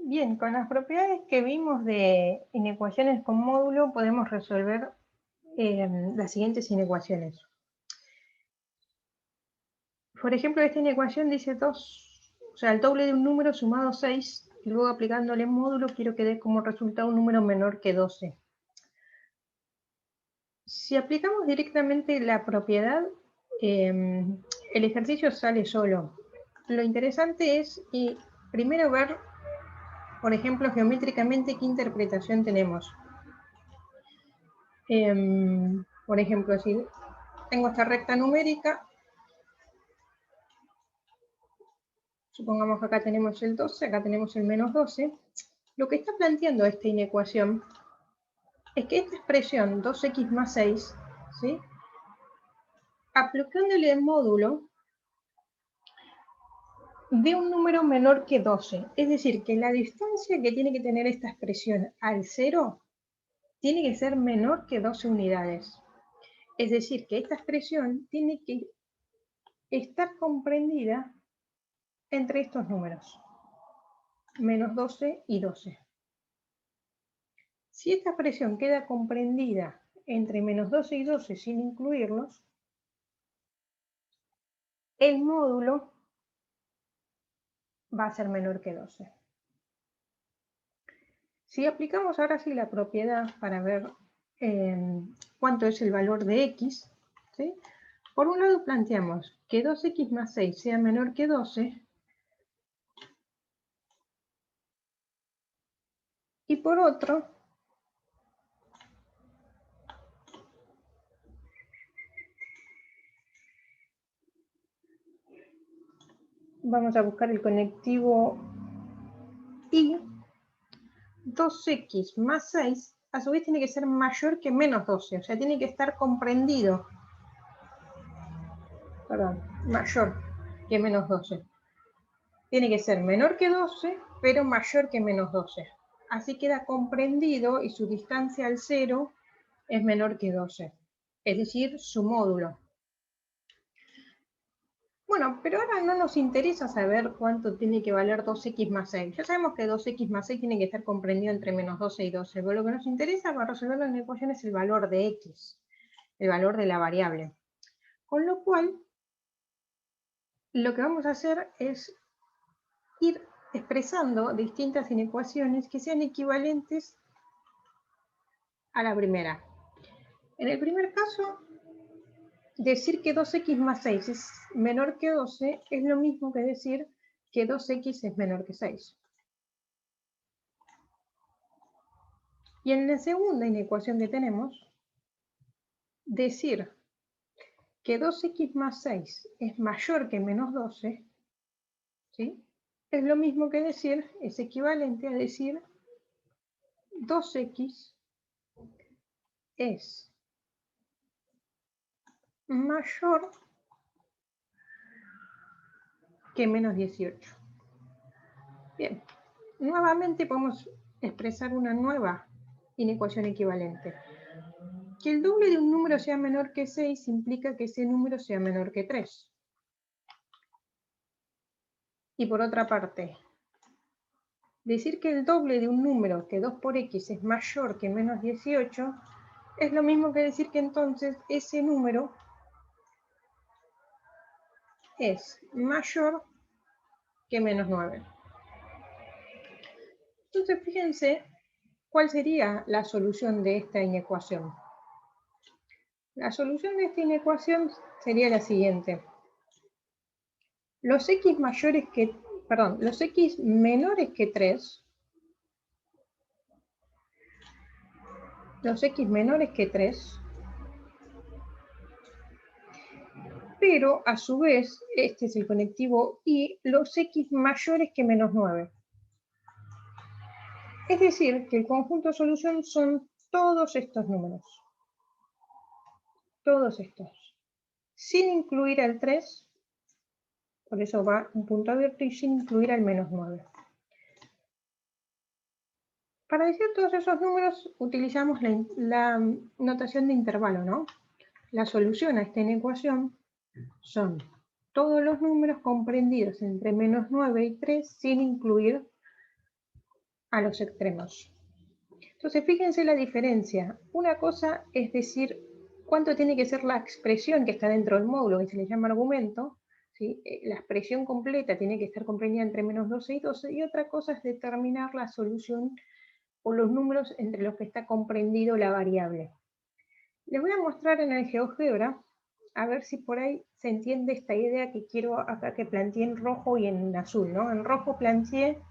Bien, con las propiedades que vimos de inecuaciones con módulo podemos resolver las siguientes inecuaciones. Por ejemplo, esta inecuación dice 2, o sea, el doble de un número sumado 6, y luego aplicándole módulo quiero que dé como resultado un número menor que 12. Si aplicamos directamente la propiedad, el ejercicio sale solo. Lo interesante es primero ver, por ejemplo, geométricamente qué interpretación tenemos. Por ejemplo, si tengo esta recta numérica, supongamos que acá tenemos el 12, acá tenemos el menos 12, lo que está planteando esta inecuación es que esta expresión 2x más 6, ¿sí?, aplicándole el módulo de un número menor que 12, es decir, que la distancia que tiene que tener esta expresión al 0 tiene que ser menor que 12 unidades. Es decir, que esta expresión tiene que estar comprendida entre estos números, menos 12 y 12. Si esta expresión queda comprendida entre menos 12 y 12 sin incluirlos, el módulo va a ser menor que 12. Si aplicamos ahora sí la propiedad para ver cuánto es el valor de x, ¿sí?, por un lado planteamos que 2x más 6 sea menor que 12, y por otro, vamos a buscar el conectivo y 2x más 6 a su vez tiene que ser mayor que menos 12, o sea, tiene que estar comprendido, mayor que menos 12. Tiene que ser menor que 12, pero mayor que menos 12. Así queda comprendido y su distancia al 0 es menor que 12, es decir, su módulo. Bueno, pero ahora no nos interesa saber cuánto tiene que valer 2x más 6. Ya sabemos que 2x más 6 tiene que estar comprendido entre menos 12 y 12, pero lo que nos interesa para resolver la ecuación es el valor de x, el valor de la variable. Con lo cual, lo que vamos a hacer es ir expresando distintas inecuaciones que sean equivalentes a la primera. En el primer caso, decir que 2x más 6 es menor que 12 es lo mismo que decir que 2x es menor que 6. Y en la segunda inecuación que tenemos, decir que 2x más 6 es mayor que menos 12, ¿sí?, es lo mismo que decir, es equivalente a decir 2x es mayor que menos 18. Bien, nuevamente podemos expresar una nueva inecuación equivalente. Que el doble de un número sea menor que 6 implica que ese número sea menor que 3. Y por otra parte, decir que el doble de un número, que 2 por x es mayor que menos 18, es lo mismo que decir que entonces ese número es mayor que menos 9. Entonces, fíjense cuál sería la solución de esta inecuación. La solución de esta inecuación sería la siguiente. Los x menores que 3, pero a su vez, este es el conectivo y los x mayores que menos 9. Es decir, que el conjunto de solución son todos estos números. Todos estos. Sin incluir al 3, por eso va un punto abierto, y sin incluir al menos 9. Para decir todos esos números utilizamos la notación de intervalo, ¿no? La solución a esta inecuación son todos los números comprendidos entre menos 9 y 3 sin incluir a los extremos. Entonces, fíjense la diferencia. Una cosa es decir cuánto tiene que ser la expresión que está dentro del módulo, que se le llama argumento, ¿sí? La expresión completa tiene que estar comprendida entre menos 12 y 12, y otra cosa es determinar la solución o los números entre los que está comprendido la variable. Les voy a mostrar en el GeoGebra, a ver si por ahí se entiende esta idea que quiero acá que planteé en rojo y en azul, ¿no? En rojo planteé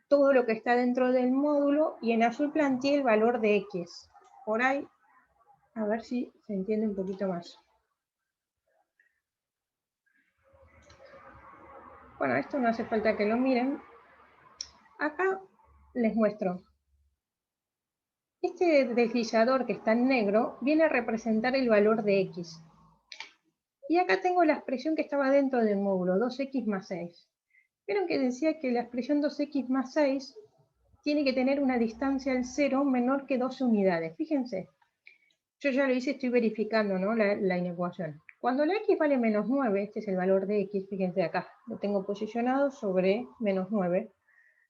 todo lo que está dentro del módulo y en azul planteé el valor de X. Por ahí, a ver si se entiende un poquito más. Bueno, esto no hace falta que lo miren. Acá les muestro. Este deslizador que está en negro viene a representar el valor de X. Y acá tengo la expresión que estaba dentro del módulo, 2x más 6. Vieron que decía que la expresión 2x más 6 tiene que tener una distancia al 0 menor que 12 unidades. Fíjense, yo ya lo hice, estoy verificando, ¿no? la inecuación. Cuando la x vale menos 9, este es el valor de x, fíjense acá, lo tengo posicionado sobre menos 9.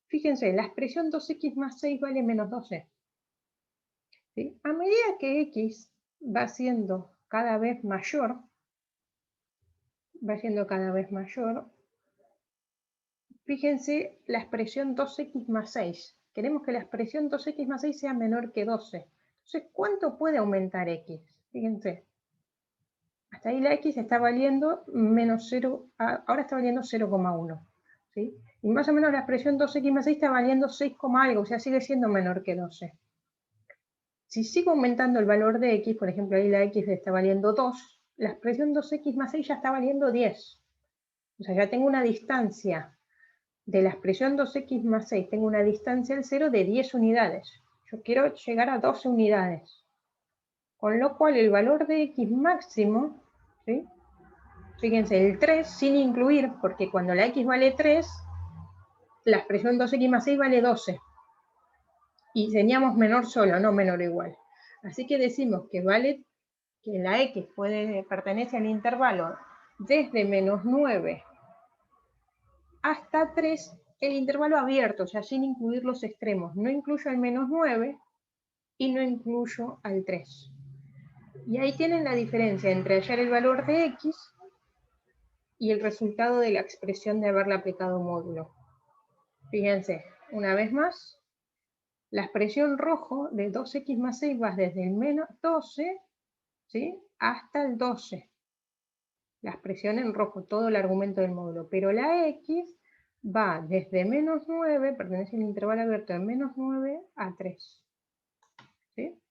Fíjense, la expresión 2x más 6 vale menos 12. ¿Sí? A medida que x va siendo cada vez mayor, fíjense la expresión 2x más 6. Queremos que la expresión 2x más 6 sea menor que 12. Entonces, ¿cuánto puede aumentar x? Fíjense. Hasta ahí la x está valiendo menos 0, ahora está valiendo 0,1. ¿Sí? Y más o menos la expresión 2x más 6 está valiendo 6, algo, o sea, sigue siendo menor que 12. Si sigo aumentando el valor de x, por ejemplo, ahí la x está valiendo 2, la expresión 2x más 6 ya está valiendo 10. O sea, ya tengo una distancia de la expresión 2x más 6, tengo una distancia al 0 de 10 unidades. Yo quiero llegar a 12 unidades. Con lo cual el valor de x máximo, ¿sí? Fíjense, el 3 sin incluir, porque cuando la x vale 3, la expresión 2x más 6 vale 12. Y teníamos menor solo, no menor o igual. Así que decimos que vale que la x pertenece al intervalo desde menos 9 hasta 3, el intervalo abierto, o sea, sin incluir los extremos. No incluyo al menos 9 y no incluyo al 3. Y ahí tienen la diferencia entre hallar el valor de x y el resultado de la expresión de haberle aplicado módulo. Fíjense, una vez más, la expresión rojo de 2x más 6 va desde el menos 12, ¿sí?, hasta el 12. La expresión en rojo, todo el argumento del módulo. Pero la x va desde menos 9, pertenece al intervalo abierto de menos 9 a 3. ¿Sí?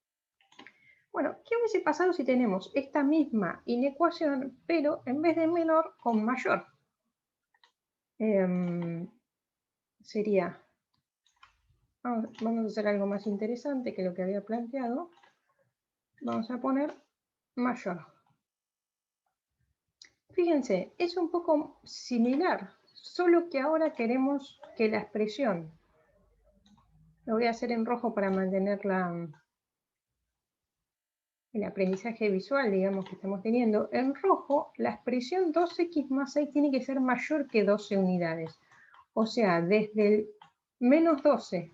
Bueno, ¿qué hubiese pasado si tenemos esta misma inecuación, pero en vez de menor, con mayor? Sería, vamos a hacer algo más interesante que lo que había planteado. Vamos a poner mayor. Fíjense, es un poco similar, solo que ahora queremos que la expresión, lo voy a hacer en rojo para mantener el aprendizaje visual, digamos, que estamos teniendo. En rojo, la expresión 2x más 6 tiene que ser mayor que 12 unidades. O sea, desde el menos 12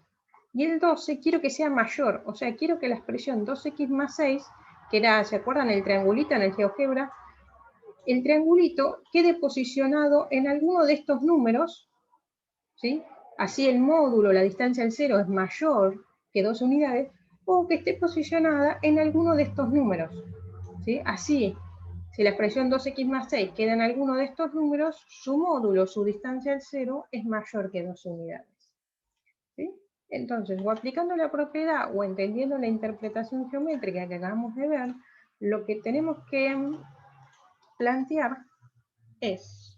y el 12 quiero que sea mayor. O sea, quiero que la expresión 2x más 6, que era, ¿se acuerdan el triangulito en el GeoGebra? El triangulito quede posicionado en alguno de estos números, ¿sí? Así el módulo, la distancia al 0 es mayor que 12 unidades, o que esté posicionada en alguno de estos números, ¿sí? Así, si la expresión 2x más 6 queda en alguno de estos números, su módulo, su distancia al 0, es mayor que 12 unidades. ¿Sí? Entonces, o aplicando la propiedad o entendiendo la interpretación geométrica que acabamos de ver, lo que tenemos que plantear es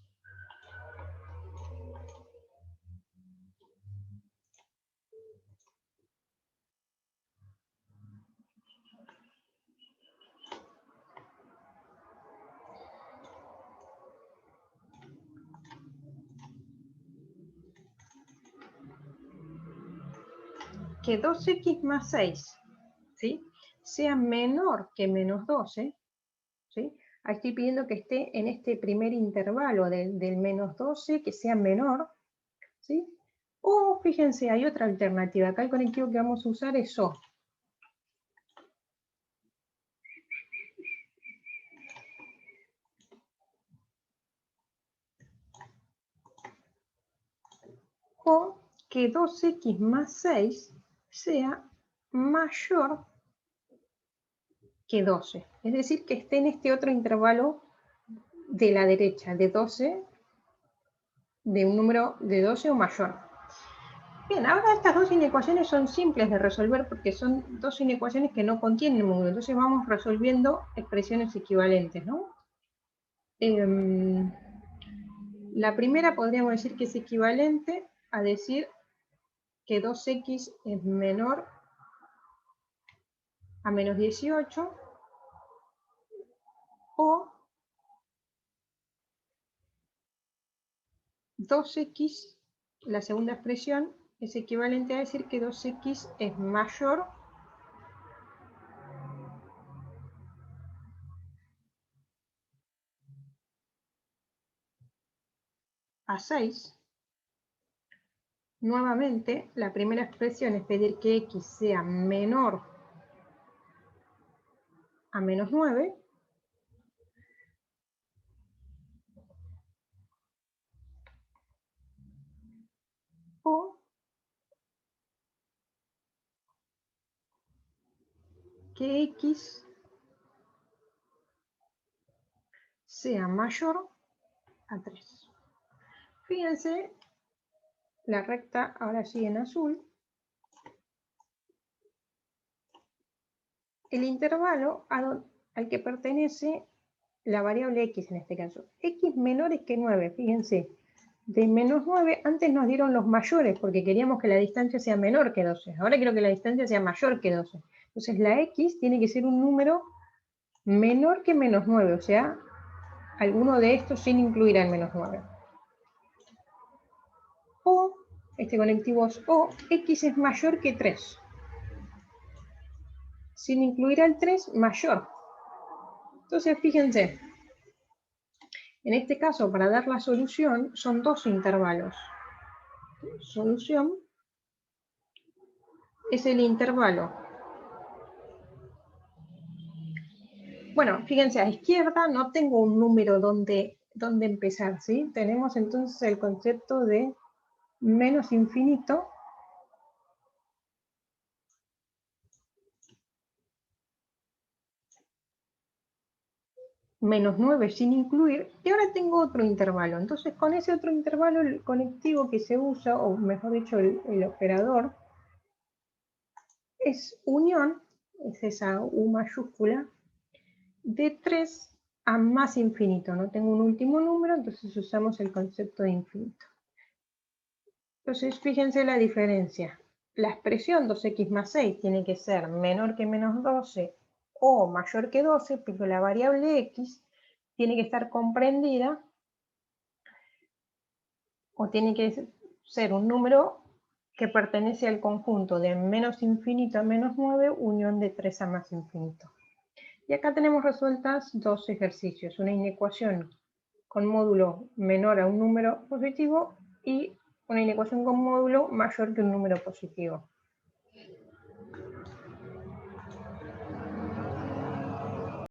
que 2x más 6, ¿sí?, sea menor que menos 12, ¿sí? Ahí estoy pidiendo que esté en este primer intervalo del menos 12, que sea menor, ¿sí? O, fíjense, hay otra alternativa. Acá el conectivo que vamos a usar es O. O que 2x más 6 sea mayor que 12. Es decir, que esté en este otro intervalo de la derecha, de 12, de un número de 12 o mayor. Bien, ahora estas dos inecuaciones son simples de resolver porque son dos inecuaciones que no contienen módulo. Entonces vamos resolviendo expresiones equivalentes, ¿no? La primera podríamos decir que es equivalente a decir que 2x es menor a menos 18 o 2x, la segunda expresión, es equivalente a decir que 2x es mayor a 6. Nuevamente, la primera expresión es pedir que x sea menor a menos 9. O que x sea mayor a 3. Fíjense, la recta ahora sí en azul. El intervalo al que pertenece la variable x en este caso. X menores que 9, fíjense. De menos 9, antes nos dieron los mayores porque queríamos que la distancia sea menor que 12. Ahora quiero que la distancia sea mayor que 12. Entonces la x tiene que ser un número menor que menos 9, o sea, alguno de estos sin incluir al menos 9. O, este conectivo es O, x es mayor que 3. Sin incluir al 3, mayor. Entonces, fíjense, en este caso, para dar la solución, son dos intervalos. Solución es el intervalo. Bueno, fíjense, a izquierda no tengo un número donde empezar, ¿sí? Tenemos entonces el concepto de menos infinito menos 9 sin incluir, y ahora tengo otro intervalo. Entonces, con ese otro intervalo, el conectivo que se usa, o mejor dicho, el operador, es unión, es esa U mayúscula, de 3 a más infinito. No tengo un último número, entonces usamos el concepto de infinito. Entonces, fíjense la diferencia. La expresión 2x más 6 tiene que ser menor que menos 12 o mayor que 12, pero la variable x tiene que estar comprendida o tiene que ser un número que pertenece al conjunto de menos infinito a menos 9, unión de 3 a más infinito. Y acá tenemos resueltas dos ejercicios, una inecuación con módulo menor a un número positivo y una inecuación con módulo mayor que un número positivo.